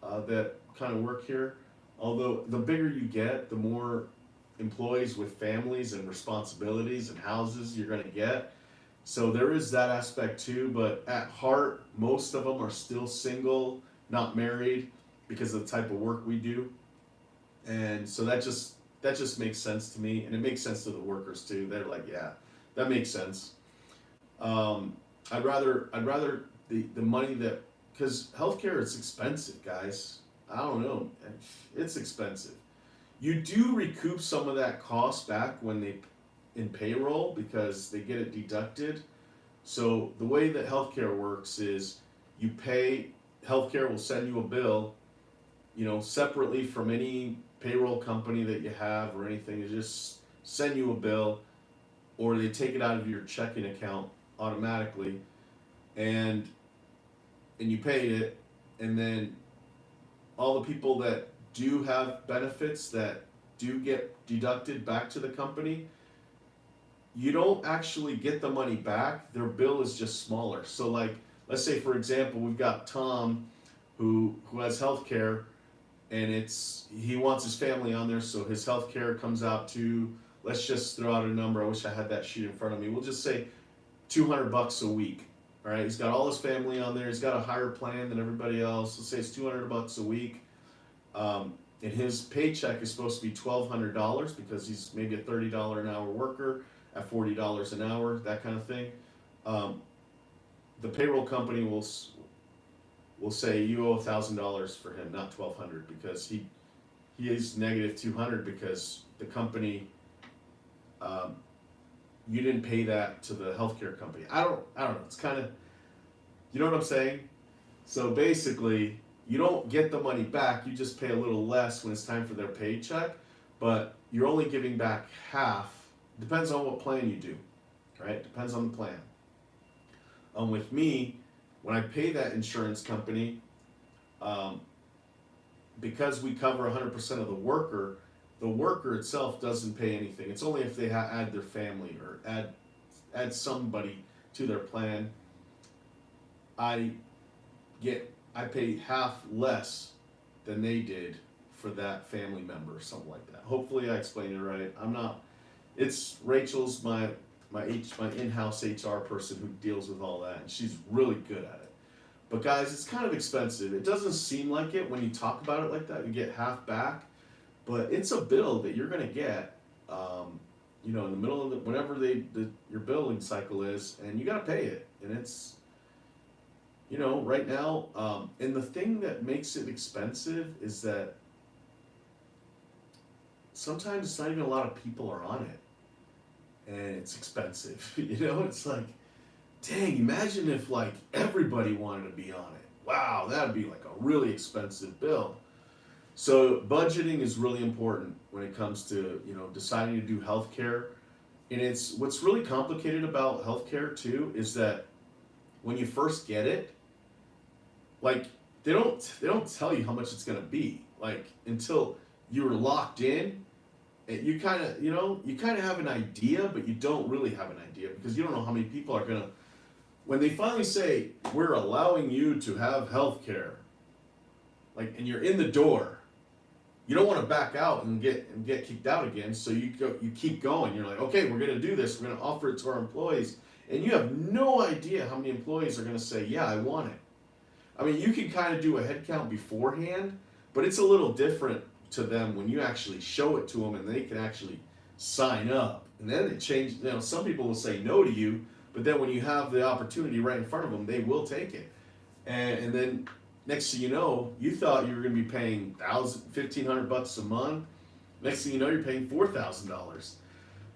that kind of work here. Although the bigger you get, the more employees with families and responsibilities and houses you're going to get. So there is that aspect too, but at heart, most of them are still single, not married, because of the type of work we do. And so that just makes sense to me, and it makes sense to the workers too. They're like, yeah, that makes sense. I'd rather the money because healthcare is expensive, guys. I don't know, it's expensive. You do recoup some of that cost back in payroll because they get it deducted. So the way that healthcare works is you pay healthcare will send you a bill, separately from any payroll company that you have or anything. They just send you a bill, or they take it out of your checking account automatically, and you pay it, and then all the people that do have benefits that do get deducted back to the company, you don't actually get the money back. Their bill is just smaller. So like, let's say for example, we've got Tom who has health care, and he wants his family on there, so his health care comes out to, let's just throw out a number. I wish I had that sheet in front of me. We'll just say $200 a week. All right, he's got all his family on there. He's got a higher plan than everybody else. Let's say it's $200 a week. And his paycheck is supposed to be $1,200 because he's maybe a $30 an hour worker at $40 an hour, that kind of thing. The payroll company will say you owe $1,000 for him, not $1,200, because he is negative $200 because the company, you didn't pay that to the healthcare company. I don't know. It's kind of, you know what I'm saying? So basically, you don't get the money back. You just pay a little less when it's time for their paycheck, but you're only giving back half. Depends on what plan you do, right? Depends on the plan. With me, when I pay that insurance company, because we cover 100% of the worker itself doesn't pay anything. It's only if they add their family or add somebody to their plan. I pay half less than they did for that family member, something like that. Hopefully I explained it right. It's Rachel's my in-house HR person who deals with all that, and she's really good at it. But guys, it's kind of expensive. It doesn't seem like it when you talk about it like that. You get half back, but it's a bill that you're gonna get, in the middle of whenever your billing cycle is, and you gotta pay it. And it's, right now, and the thing that makes it expensive is that sometimes it's not even a lot of people are on it, and it's expensive. It's like, dang, imagine if like everybody wanted to be on it. Wow, that'd be like a really expensive bill. So budgeting is really important when it comes to, deciding to do healthcare. And it's what's really complicated about healthcare too is that when you first get it, like they don't tell you how much it's gonna be, like until you're locked in. And you kind of have an idea, but you don't really have an idea because you don't know how many people are gonna. When they finally say we're allowing you to have health care, like, and you're in the door, you don't want to back out and get kicked out again. So you keep going. You're like, okay, we're gonna do this. We're gonna offer it to our employees, and you have no idea how many employees are gonna say, yeah, I want it. I mean, you can kind of do a head count beforehand, but it's a little different to them when you actually show it to them and they can actually sign up. And then it changes. Some people will say no to you, but then when you have the opportunity right in front of them, they will take it. And then next thing you know, you thought you were going to be paying $1,500 a month. Next thing you know, you're paying $4,000.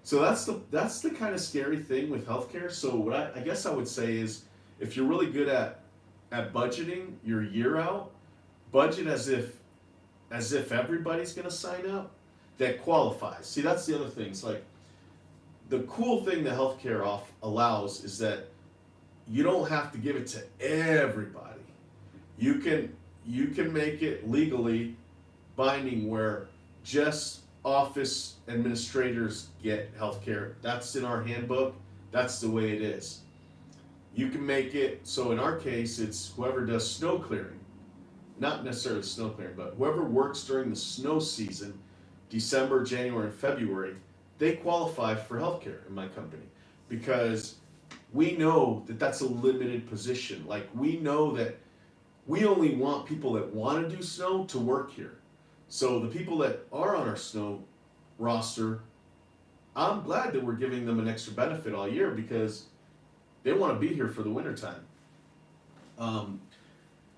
So that's the kind of scary thing with healthcare. So what I guess I would say is, if you're really good at budgeting your year out, budget as if everybody's going to sign up that qualifies. See, that's the other thing. It's like, the cool thing that healthcare allows is that you don't have to give it to everybody. You can make it legally binding where just office administrators get healthcare. That's in our handbook. That's the way it is. You can make it so in our case it's whoever does snow clearing. Not necessarily snow clearing, but whoever works during the snow season, December, January, and February, they qualify for healthcare in my company because we know that that's a limited position. Like, we know that we only want people that want to do snow to work here. So the people that are on our snow roster, I'm glad that we're giving them an extra benefit all year because they want to be here for the wintertime.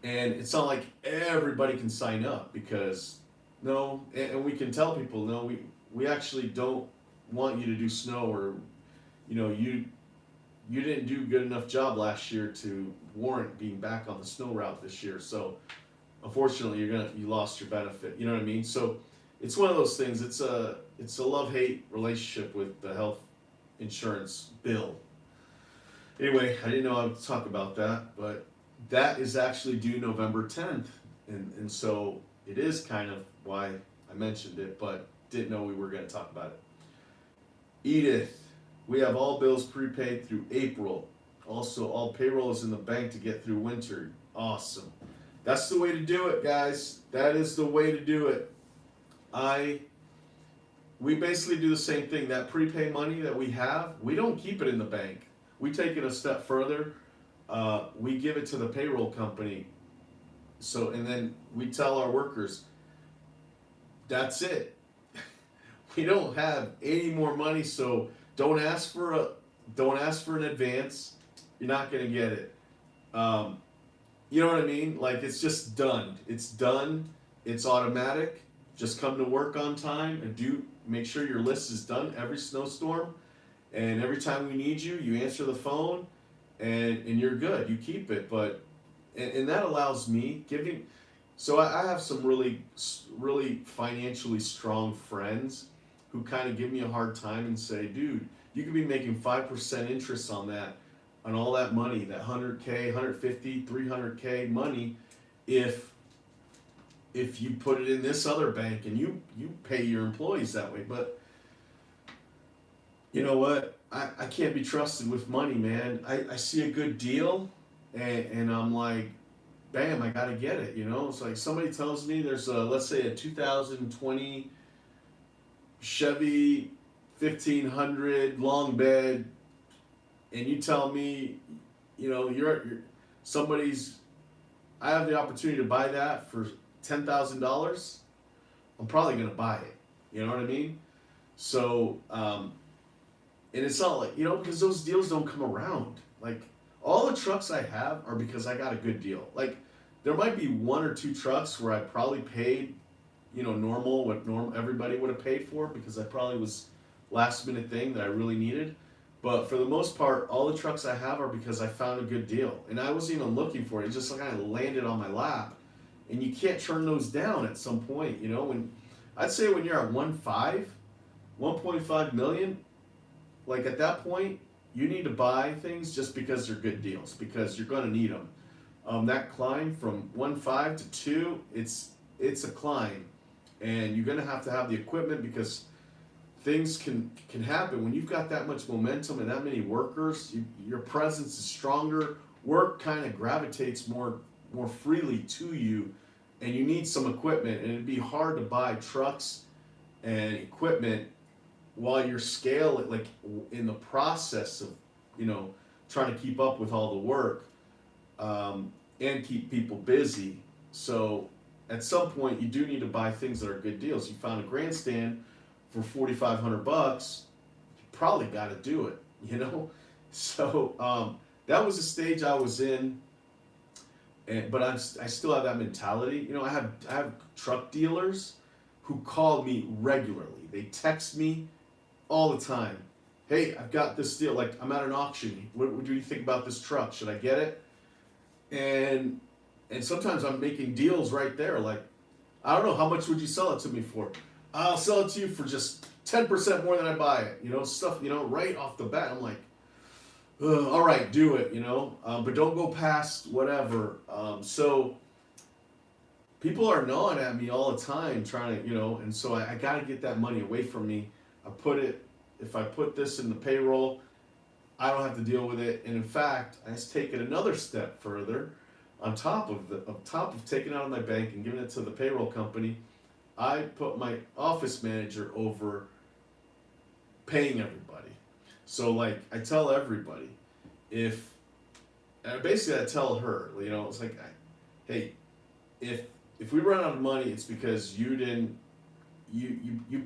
And it's not like everybody can sign up because and we can tell people, no, we actually don't want you to do snow, or you you didn't do a good enough job last year to warrant being back on the snow route this year. So unfortunately, you lost your benefit. You know what I mean? So it's one of those things. It's a love-hate relationship with the health insurance bill. Anyway, I didn't know I would talk about that, but that is actually due November 10th. And so it is kind of why I mentioned it, but didn't know we were going to talk about it. Edith, we have all bills prepaid through April. Also, all payroll is in the bank to get through winter. Awesome. That's the way to do it, guys. That is the way to do it. We basically do the same thing. That prepay money that we have, we don't keep it in the bank. We take it a step further. We give it to the payroll company. So, and then we tell our workers, that's it. We don't have any more money, so don't ask for an advance. You're not gonna get it. You know what I mean? Like, it's just done. It's done. It's automatic. Just come to work on time and make sure your list is done every snowstorm. And every time we need you, you answer the phone, and you're good. You keep it. But and that allows me giving. So I have some really, really financially strong friends who kind of give me a hard time and say, dude, you could be making 5% interest on that, on all that money, that 100K, 150, 300K money, if you put it in this other bank and you pay your employees that way. But you know what? I can't be trusted with money, man. I see a good deal and I'm like, bam, I gotta get it, you know? It's like somebody tells me there's let's say a 2020 Chevy 1500 long bed, and you tell me, you know, you're I have the opportunity to buy that for $10,000, I'm probably gonna buy it. You know what I mean? So, and it's not like, you know, because those deals don't come around. Like, all the trucks I have are because I got a good deal. Like, there might be one or two trucks where I probably paid, you know, what everybody would have paid for, because I probably was last minute thing that I really needed. But for the most part, all the trucks I have are because I found a good deal. And I wasn't even looking for it. It just kind of landed on my lap. And you can't turn those down at some point, you know? I'd say when you're at 1.5 million, like at that point, you need to buy things just because they're good deals, because you're going to need them. That climb from 1.5 to 2, it's a climb. And you're going to have the equipment, because things can happen. When you've got that much momentum and that many workers, your presence is stronger. Work kind of gravitates more freely to you, and you need some equipment. And it'd be hard to buy trucks and equipment while you're scaling, like in the process of, you know, trying to keep up with all the work and keep people busy. So at some point, you do need to buy things that are good deals. You found a grandstand for $4,500, you probably got to do it, you know? So that was the stage I was in, but I still have that mentality. You know, I have truck dealers who call me regularly. They text me all the time. Hey, I've got this deal. Like, I'm at an auction. What do you think about this truck? Should I get it? And sometimes I'm making deals right there. Like, I don't know, how much would you sell it to me for? I'll sell it to you for just 10% more than I buy it. You know, stuff, you know, right off the bat. I'm like, all right, do it, you know, but don't go past whatever. So people are gnawing at me all the time trying to, you know, and so I got to get that money away from me. If I put this in the payroll, I don't have to deal with it. And in fact, I just take it another step further. On top of taking it out of my bank and giving it to the payroll company, I put my office manager over paying everybody. So like, I tell everybody, I tell her, you know, it's like, hey, if we run out of money, it's because you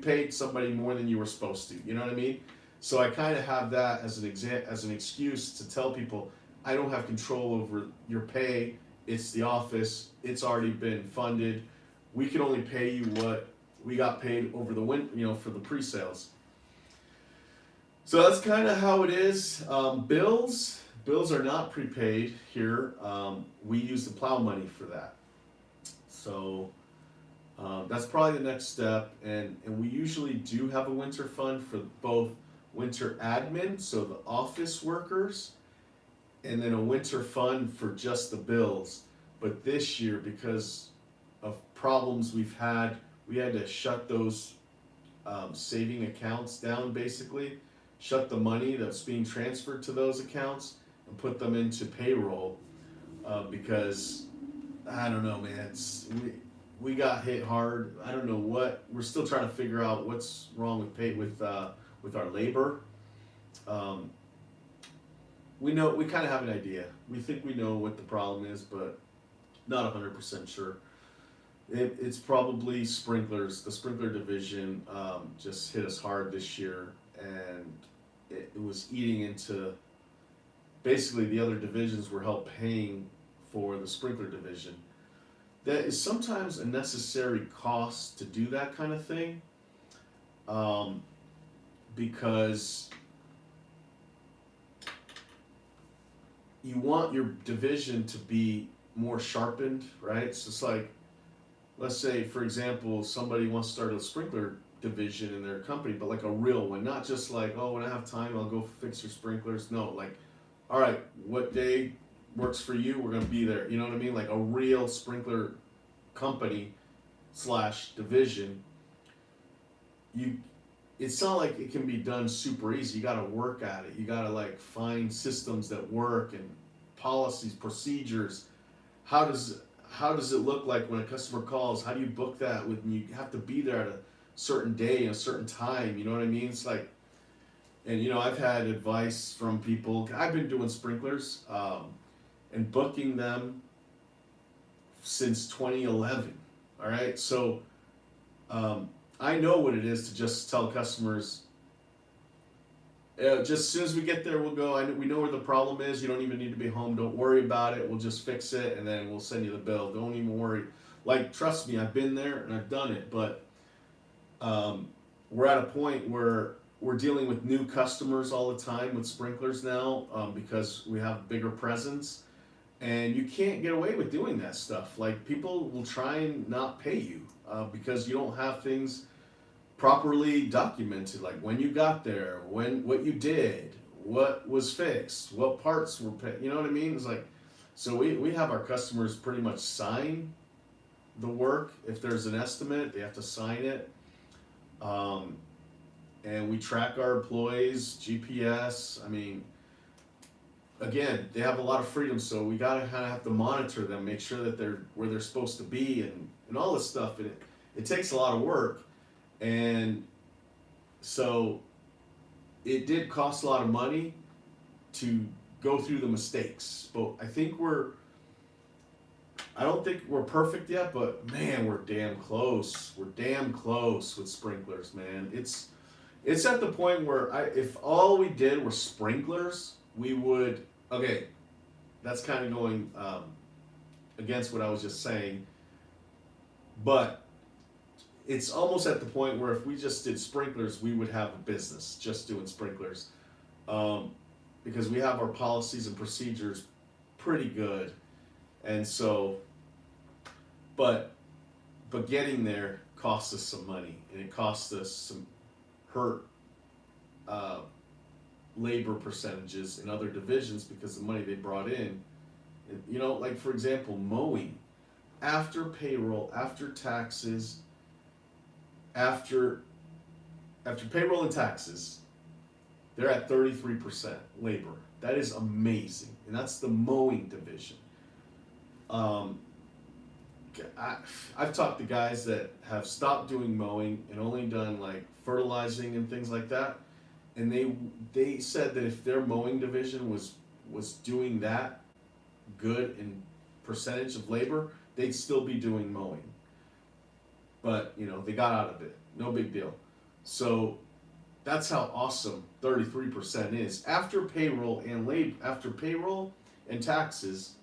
paid somebody more than you were supposed to. You know what I mean? So I kind of have that as an excuse to tell people, I don't have control over your pay. It's the office. It's already been funded. We can only pay you what we got paid over the winter, you know, for the pre-sales. So that's kind of how it is. Bills are not prepaid here. We use the plow money for that. So that's probably the next step. And we usually do have a winter fund for both winter admin, so the office workers, and then a winter fund for just the bills. But this year, because of problems we had to shut those saving accounts down basically, shut the money that's being transferred to those accounts and put them into payroll because I don't know, man. We got hit hard. I don't know what. We're still trying to figure out what's wrong with our labor. We kind of have an idea. We think we know what the problem is, but not 100% sure. It's probably sprinklers. The sprinkler division just hit us hard this year, and it was eating into basically the other divisions were help paying for the sprinkler division. That is sometimes a necessary cost to do that kind of thing, because you want your division to be more sharpened, right? So it's like, let's say, for example, somebody wants to start a sprinkler division in their company, but like a real one, not just like, oh, when I have time, I'll go fix your sprinklers. No, like, all right, what day works for you? We're gonna be there. You know what I mean? Like a real sprinkler company / division. It's not like it can be done super easy. You got to work at it. You got to like find systems that work and policies, procedures. How does it look like when a customer calls? How do you book that? You have to be there at a certain day and a certain time. You know what I mean? It's like, and I've had advice from people. I've been doing sprinklers and booking them since 2011. All right, so I know what it is to just tell customers, just as soon as we get there, we'll go. We know where the problem is. You don't even need to be home. Don't worry about it. We'll just fix it, and then we'll send you the bill. Don't even worry. Like, trust me, I've been there and I've done it. But we're at a point where we're dealing with new customers all the time with sprinklers now because we have bigger presence. And you can't get away with doing that stuff. Like, people will try and not pay you because you don't have things properly documented, like when you got there, what you did, what was fixed, what parts were paid. You know what I mean? It's like, so we have our customers pretty much sign the work. If there's an estimate, they have to sign it. And we track our employees, GPS. I mean, again, they have a lot of freedom, so we gotta kind of have to monitor them, make sure that they're where they're supposed to be, and all this stuff. And it takes a lot of work, and so it did cost a lot of money to go through the mistakes. But I don't think we're perfect yet, but man, we're damn close. We're damn close with sprinklers, man. It's at the point where if all we did were sprinklers, we would, okay, that's kind of going against what I was just saying, but it's almost at the point where if we just did sprinklers, we would have a business just doing sprinklers, because we have our policies and procedures pretty good, and so, but getting there costs us some money, and it costs us some hurt labor percentages in other divisions because the money they brought in, like for example, mowing, after payroll, after taxes, after payroll and taxes, they're at 33% labor. That is amazing, and that's the mowing division. I've talked to guys that have stopped doing mowing and only done like fertilizing and things like that, and they said that if their mowing division was doing that good in percentage of labor, they'd still be doing mowing. But they got out of it, no big deal. So that's how awesome 33% is after payroll and taxes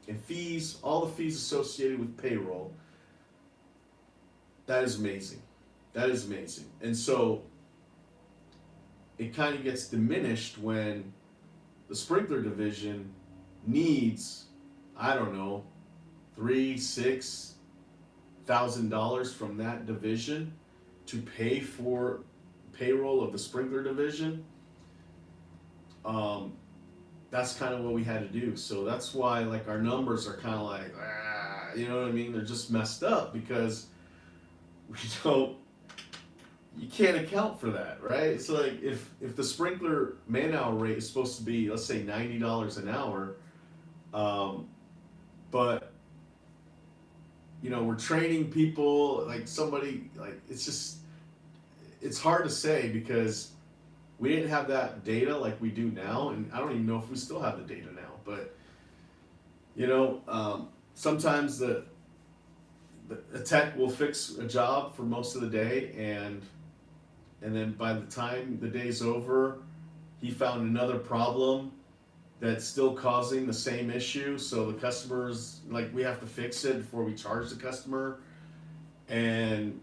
and fees, all the fees associated with payroll. That is amazing. And so it kind of gets diminished when the sprinkler division needs, I don't know, $3,000-$6,000 from that division to pay for payroll of the sprinkler division. That's kind of what we had to do. So that's why like our numbers are kind of like, you know what I mean? They're just messed up because you can't account for that, right? It's like if the sprinkler man-hour rate is supposed to be, let's say, $90 an hour, but we're training people, like somebody, like it's hard to say because we didn't have that data like we do now, and I don't even know if we still have the data now. But sometimes the tech will fix a job for most of the day, and then by the time the day's over, he found another problem that's still causing the same issue. So the customers, like, we have to fix it before we charge the customer, and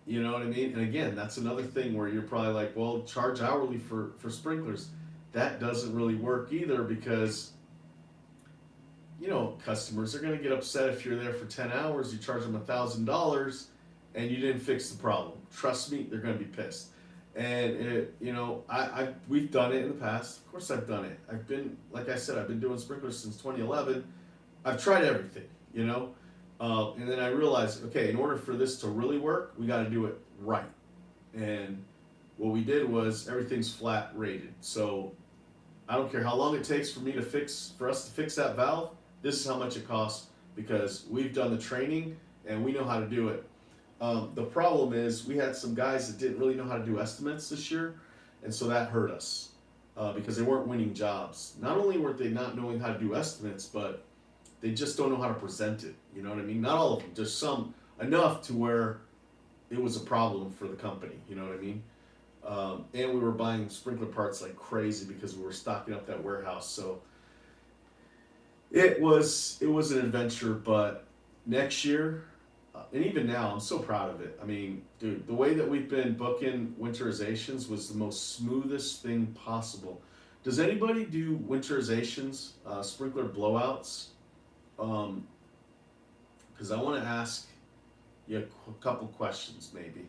you know what I mean? And again, that's another thing where you're probably like, well, charge hourly for sprinklers. That doesn't really work either because, customers are going to get upset if you're there for 10 hours, you charge them $1,000 and you didn't fix the problem. Trust me, they're going to be pissed. And we've done it in the past. Of course I've done it. Like I said, I've been doing sprinklers since 2011. I've tried everything, and then I realized, okay, in order for this to really work, we got to do it right. And what we did was everything's flat rated. So I don't care how long it takes for us to fix that valve. This is how much it costs because we've done the training and we know how to do it. The problem is we had some guys that didn't really know how to do estimates this year, and so that hurt us because they weren't winning jobs. Not only were they not knowing how to do estimates, but they just don't know how to present it. You know what I mean? Not all of them. There's some enough to where it was a problem for the company. You know what I mean? And we were buying sprinkler parts like crazy because we were stocking up that warehouse. So it was an adventure. But next year, and even now, I'm so proud of it. I mean, dude, the way that we've been booking winterizations was the most smoothest thing possible. Does anybody do winterizations, sprinkler blowouts? Because I want to ask you a couple questions maybe.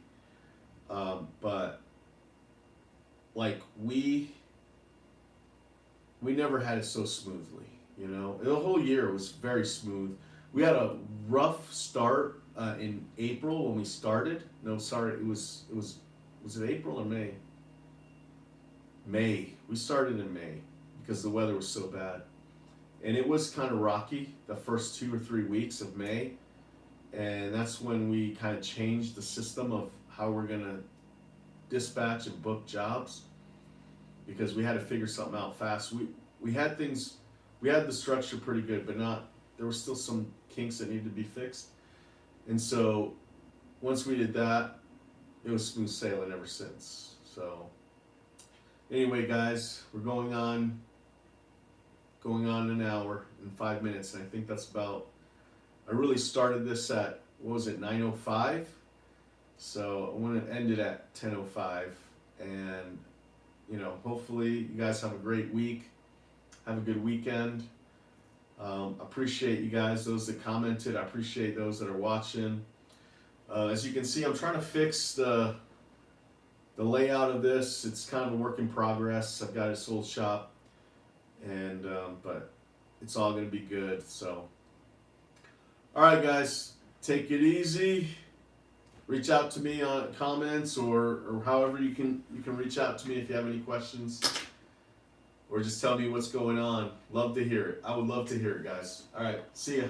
But like we never had it so smoothly, The whole year was very smooth. We had a rough start in April when we started. No, sorry, was it April or May? May. We started in May because the weather was so bad. And it was kind of rocky the first 2 or 3 weeks of May. And that's when we kind of changed the system of how we're going to dispatch and book jobs because we had to figure something out fast. We had the structure pretty good, but there were still some kinks that needed to be fixed. And so once we did that, it was smooth sailing ever since. So anyway, guys, we're going on an hour and 5 minutes, and I think that's about. I really started this at 9:05, so I want to end it at 10:05, and hopefully you guys have a great week, have a good weekend. Appreciate you guys, those that commented. I appreciate those that are watching. As you can see, I'm trying to fix the layout of this. It's kind of a work in progress. I've got this old shop, and but it's all going to be good. So, all right, guys, take it easy. Reach out to me on comments or however you can reach out to me if you have any questions, or just tell me what's going on. Love to hear it. I would love to hear it, guys. All right, see ya.